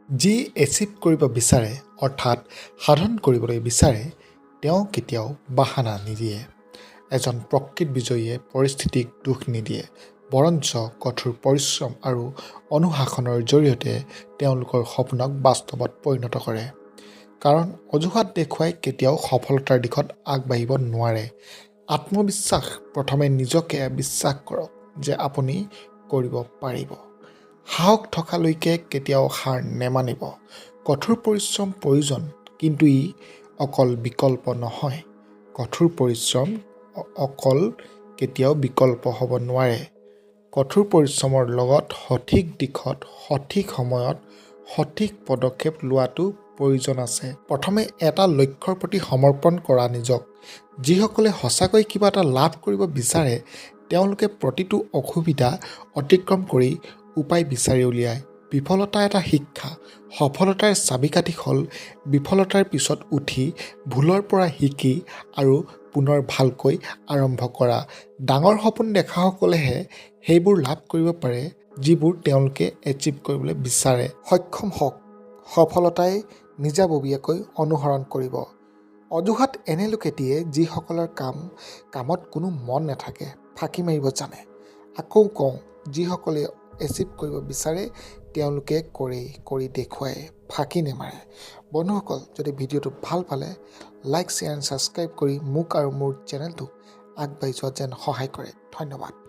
যি এচিভ কৰিব বিচাৰে অৰ্থাৎ সাধন কৰিবলৈ বিচাৰে তেওঁ কেতিয়াও বাহানা নিদিয়ে। এজন প্ৰকৃত বিজয়ীয়ে পৰিস্থিতিক দোষ নিদিয়ে, বৰঞ্চ কঠোৰ পৰিশ্ৰম আৰু অনুশাসনৰ জৰিয়তে তেওঁলোকৰ সপোনক বাস্তৱত পৰিণত কৰে। কাৰণ অজুহাত দেখুৱাই কেতিয়াও সফলতাৰ দিশত আগবাঢ়িব নোৱাৰে। আত্মবিশ্বাস প্ৰথমে নিজকে বিশ্বাস কৰক যে আপুনি কৰিব পাৰিব। সাহস থকালৈকে কেতিয়াও হাৰ নেমানিব। কঠোৰ পৰিশ্ৰম প্ৰয়োজন, কিন্তু ই অকল বিকল্প নহয়। কঠোৰ পৰিশ্ৰম অকল কেতিয়াও বিকল্প হ'ব নোৱাৰে। কঠোৰ পৰিশ্ৰমৰ লগত সঠিক দিশত সঠিক সময়ত সঠিক পদক্ষেপ লোৱাটো প্ৰয়োজন আছে। প্ৰথমে এটা লক্ষ্যৰ প্ৰতি সমৰ্পণ কৰা নিজক। যিসকলে সঁচাকৈ কিবা এটা লাভ কৰিব বিচাৰে তেওঁলোকে প্ৰতিটো অসুবিধা অতিক্ৰম কৰি উপায় বিচাৰি উলিয়ায়। বিফলতা এটা শিক্ষা। সফলতাৰ চাবিকাঠি হ'ল বিফলতাৰ পিছত উঠি ভুলৰ পৰা শিকি আৰু পুনৰ ভালকৈ আৰম্ভ কৰা। ডাঙৰ সপোন দেখাসকলেহে সেইবোৰ লাভ কৰিব পাৰে যিবোৰ তেওঁলোকে এচিভ কৰিবলৈ বিচাৰে। সক্ষম হওক। সফলতাই নিজাববীয়াকৈ অনুসৰণ কৰিব। অজুহাত এনে লোকে দিয়ে যিসকলৰ কামত কোনো মন নাথাকে, ফাঁকি মাৰিব জানে। আকৌ কওঁ, যিসকলে এচিভ কৰিব বিচাৰে তেওঁলোকে কৰি দেখুৱায়, ফাঁকি নেমাৰে। বন্ধুসকল, যদি ভিডিঅ'টো ভাল পালে লাইক, শ্বেয়াৰ এণ্ড ছাবস্ক্ৰাইব কৰি মোক আৰু মোৰ চেনেলটো আগবাঢ়ি যোৱাত যেন সহায় কৰে। ধন্যবাদ।